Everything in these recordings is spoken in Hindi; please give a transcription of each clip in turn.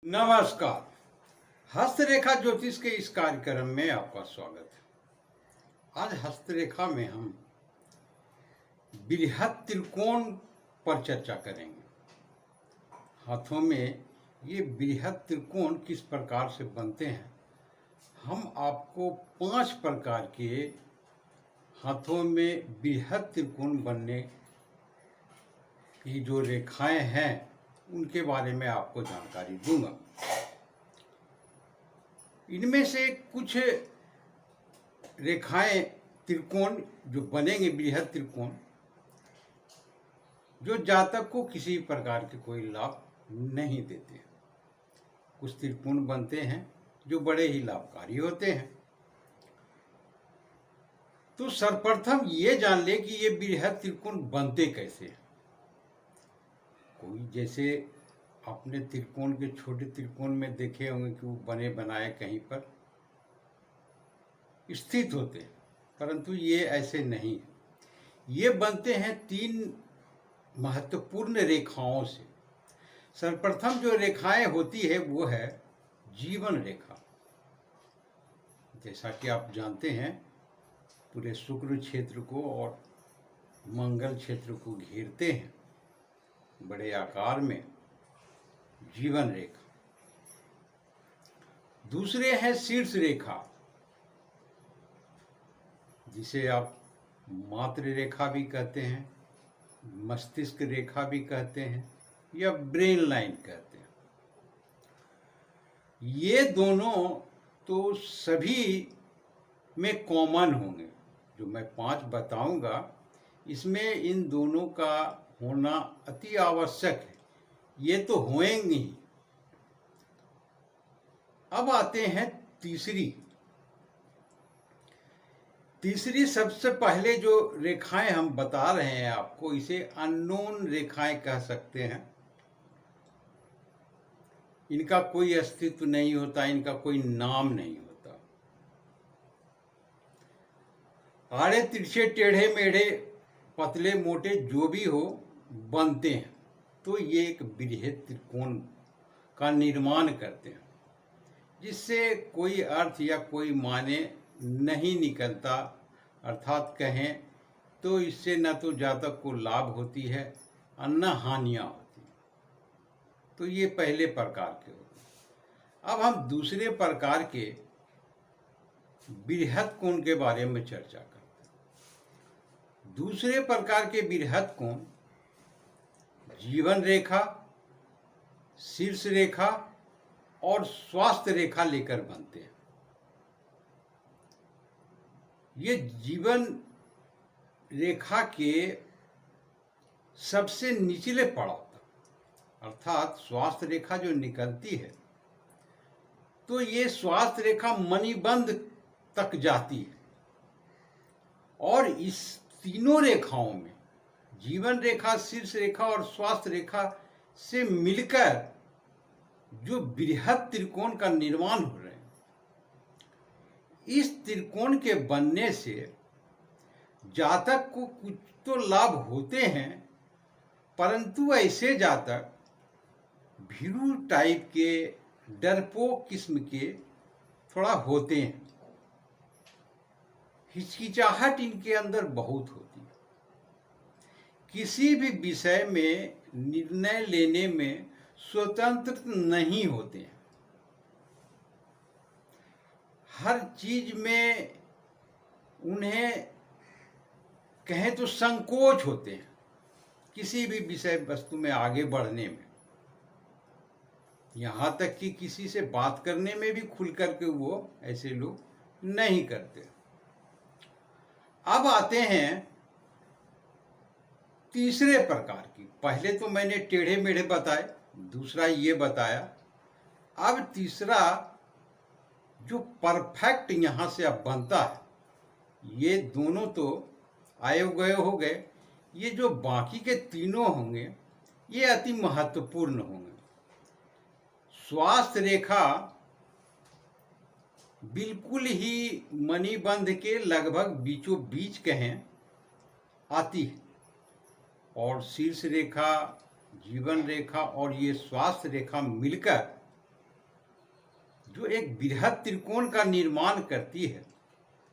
नमस्कार। हस्तरेखा ज्योतिष के इस कार्यक्रम में आपका स्वागत है। आज हस्तरेखा में हम बृहत त्रिकोण पर चर्चा करेंगे। हाथों में ये बृहत त्रिकोण किस प्रकार से बनते हैं, हम आपको 5 प्रकार के हाथों में बृहत त्रिकोण बनने की जो रेखाएं हैं उनके बारे में आपको जानकारी दूंगा। इनमें से कुछ रेखाएं त्रिकोण जो बनेंगे बृहत त्रिकोण, जो जातक को किसी प्रकार के कोई लाभ नहीं देते। कुछ त्रिकोण बनते हैं जो बड़े ही लाभकारी होते हैं। तो सर्वप्रथम ये जान ले कि ये बृहत त्रिकोण बनते कैसे हैं। कोई जैसे आपने त्रिकोण के छोटे त्रिकोण में देखे होंगे कि वो बने बनाए कहीं पर स्थित होते हैं, परंतु ये ऐसे नहीं। ये बनते हैं 3 महत्वपूर्ण रेखाओं से। सर्वप्रथम जो रेखाएं होती है वो है जीवन रेखा। जैसा कि आप जानते हैं, पूरे शुक्र क्षेत्र को और मंगल क्षेत्र को घेरते हैं बड़े आकार में जीवन रेखा। दूसरे हैं शीर्ष रेखा, जिसे आप मात्र रेखा भी कहते हैं, मस्तिष्क रेखा भी कहते हैं या ब्रेन लाइन कहते हैं। ये दोनों तो सभी में कॉमन होंगे। जो मैं 5 बताऊंगा, इसमें इन दोनों का होना अति आवश्यक है। ये तो होएंगे ही। अब आते हैं तीसरी सबसे पहले जो रेखाएं हम बता रहे हैं आपको, इसे अननोन रेखाएं कह सकते हैं। इनका कोई अस्तित्व नहीं होता, इनका कोई नाम नहीं होता। आड़े तिरछे टेढ़े मेढ़े पतले मोटे जो भी हो बनते हैं, तो ये एक बृहत त्रिकोण का निर्माण करते हैं, जिससे कोई अर्थ या कोई माने नहीं निकलता। अर्थात कहें तो इससे न तो जातक को लाभ होती है और न हानियां होती। तो ये पहले प्रकार के होते हैं। अब हम दूसरे प्रकार के बृहत कोण के बारे में चर्चा करते हैं। दूसरे प्रकार के बृहत कोण जीवन रेखा, शीर्ष रेखा और स्वास्थ्य रेखा लेकर बनते हैं। ये जीवन रेखा के सबसे निचले पड़ाव तक, अर्थात स्वास्थ्य रेखा जो निकलती है, तो ये स्वास्थ्य रेखा मणिबंध तक जाती है। और इस तीनों रेखाओं में, जीवन रेखा, शीर्ष रेखा और स्वास्थ्य रेखा से मिलकर जो बृहत त्रिकोण का निर्माण हो रहे हैं, इस त्रिकोण के बनने से जातक को कुछ तो लाभ होते हैं, परंतु ऐसे जातक भीरू टाइप के, डरपोक किस्म के थोड़ा होते हैं। हिचकिचाहट इनके अंदर बहुत होती है। किसी भी विषय में निर्णय लेने में स्वतंत्र नहीं होते हैं। हर चीज में उन्हें कहें तो संकोच होते हैं, किसी भी विषय वस्तु में आगे बढ़ने में। यहाँ तक कि किसी से बात करने में भी खुल करके वो ऐसे लोग नहीं करते। अब आते हैं तीसरे प्रकार की। पहले तो मैंने टेढ़े मेढ़े बताए, दूसरा ये बताया। अब तीसरा जो परफेक्ट यहाँ से अब बनता है, ये दोनों तो आए गए हो गए। ये जो बाकी के तीनों होंगे, ये अति महत्वपूर्ण होंगे। स्वास्थ्य रेखा बिल्कुल ही मणिबंध के लगभग बीचों बीच कहें आती है, और शीर्ष रेखा, जीवन रेखा और ये स्वास्थ्य रेखा मिलकर जो एक बृहद त्रिकोण का निर्माण करती है,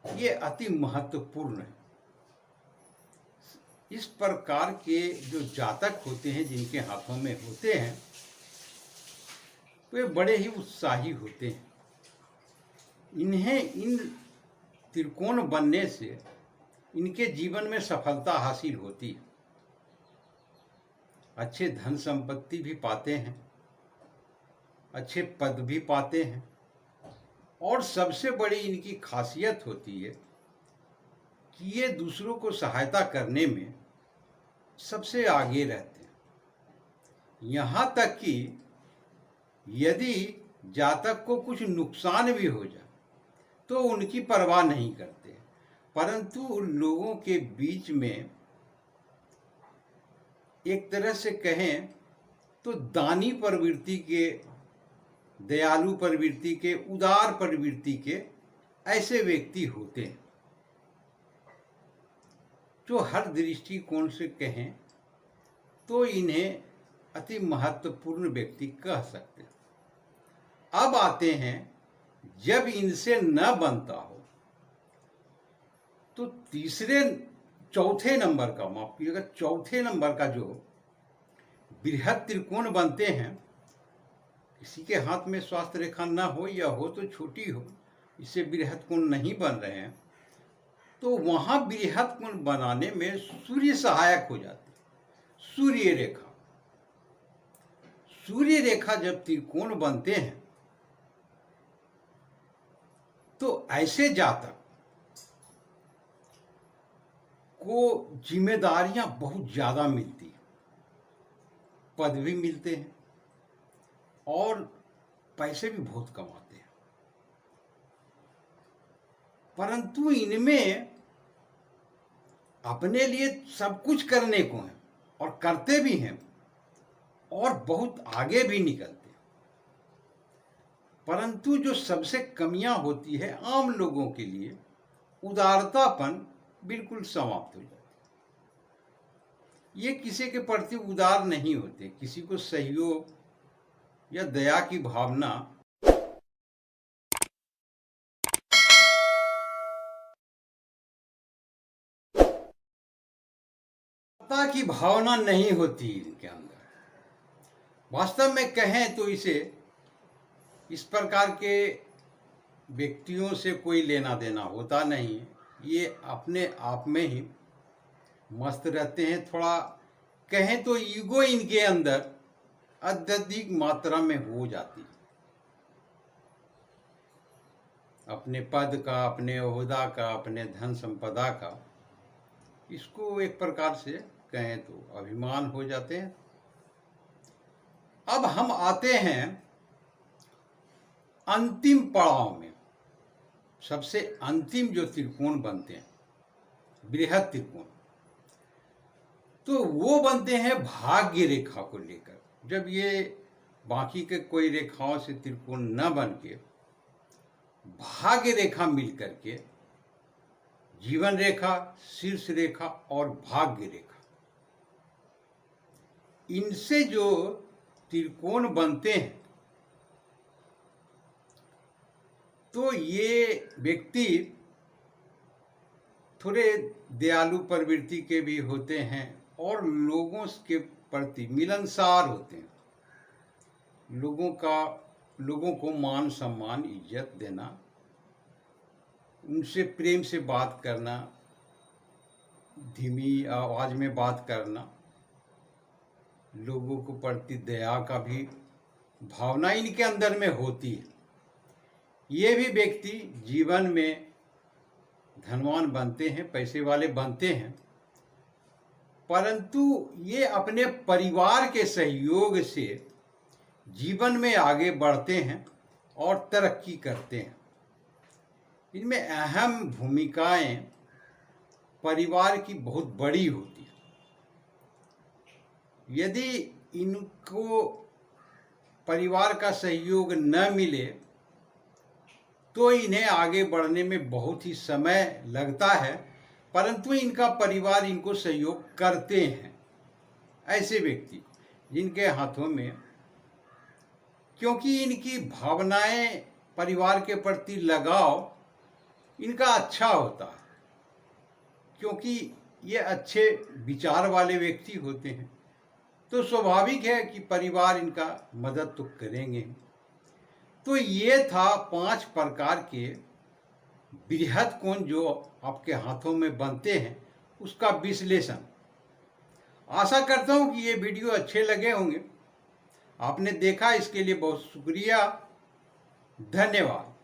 ये अति महत्वपूर्ण है। इस प्रकार के जो जातक होते हैं, जिनके हाथों में होते हैं, वे बड़े ही उत्साही होते हैं। इन्हें इन त्रिकोण बनने से इनके जीवन में सफलता हासिल होती है, अच्छे धन संपत्ति भी पाते हैं, अच्छे पद भी पाते हैं, और सबसे बड़ी इनकी खासियत होती है कि ये दूसरों को सहायता करने में सबसे आगे रहते हैं। यहाँ तक कि यदि जातक को कुछ नुकसान भी हो जाए तो उनकी परवाह नहीं करते, परंतु लोगों के बीच में एक तरह से कहें तो दानी प्रवृत्ति के, दयालु प्रवृत्ति के, उदार प्रवृत्ति के ऐसे व्यक्ति होते हैं, जो हर दृष्टिकोण से कहें तो इन्हें अति महत्वपूर्ण व्यक्ति कह सकते हैं। अब आते हैं, जब इनसे न बनता हो तो चौथे नंबर का, माफ कीजिएगा, चौथे नंबर का जो बृहद त्रिकोण बनते हैं, किसी के हाथ में स्वास्थ्य रेखा न हो या हो तो छोटी हो, इससे बृहद कोण नहीं बन रहे हैं, तो वहां बृहद कोण बनाने में सूर्य सहायक हो जाते हैं। सूर्य रेखा जब त्रिकोण बनते हैं तो ऐसे जातक को जिम्मेदारियां बहुत ज्यादा मिलती हैं, पद भी मिलते हैं और पैसे भी बहुत कमाते हैं, परंतु इनमें अपने लिए सब कुछ करने को है और करते भी हैं और बहुत आगे भी निकलते हैं। परंतु जो सबसे कमियां होती है आम लोगों के लिए, उदारतापन बिल्कुल समाप्त हो जाती है। ये किसी के प्रति उदार नहीं होते, किसी को सहयोग या दया की भावना की भावना नहीं होती इनके अंदर। वास्तव में कहें तो इस प्रकार के व्यक्तियों से कोई लेना देना होता नहीं है। ये अपने आप में ही मस्त रहते हैं। थोड़ा कहें तो ईगो इनके अंदर अत्यधिक मात्रा में हो जाती है, अपने पद का, अपने ओहदा का, अपने धन संपदा का, इसको एक प्रकार से कहें तो अभिमान हो जाते हैं। अब हम आते हैं अंतिम पड़ाव में, सबसे अंतिम जो त्रिकोण बनते हैं, बृहद त्रिकोण, तो वो बनते हैं भाग्य रेखा को लेकर। जब ये बाकी के कोई रेखाओं से त्रिकोण न बन के भाग्य रेखा मिलकर के, जीवन रेखा, शीर्ष रेखा और भाग्य रेखा, इनसे जो त्रिकोण बनते हैं तो ये व्यक्ति थोड़े दयालु प्रवृत्ति के भी होते हैं और लोगों के प्रति मिलनसार होते हैं। लोगों को मान सम्मान इज्जत देना, उनसे प्रेम से बात करना, धीमी आवाज में बात करना, लोगों को प्रति दया का भी भावना इनके अंदर में होती है। ये भी व्यक्ति जीवन में धनवान बनते हैं, पैसे वाले बनते हैं, परंतु ये अपने परिवार के सहयोग से जीवन में आगे बढ़ते हैं और तरक्की करते हैं। इनमें अहम भूमिकाएं परिवार की बहुत बड़ी होती है। यदि इनको परिवार का सहयोग न मिले तो इन्हें आगे बढ़ने में बहुत ही समय लगता है, परंतु इनका परिवार इनको सहयोग करते हैं। ऐसे व्यक्ति जिनके हाथों में, क्योंकि इनकी भावनाएं परिवार के प्रति लगाव इनका अच्छा होता है, क्योंकि ये अच्छे विचार वाले व्यक्ति होते हैं, तो स्वाभाविक है कि परिवार इनका मदद तो करेंगे। तो ये था 5 प्रकार के बृहद कोण जो आपके हाथों में बनते हैं उसका विश्लेषण। आशा करता हूं कि ये वीडियो अच्छे लगे होंगे। आपने देखा इसके लिए बहुत शुक्रिया। धन्यवाद।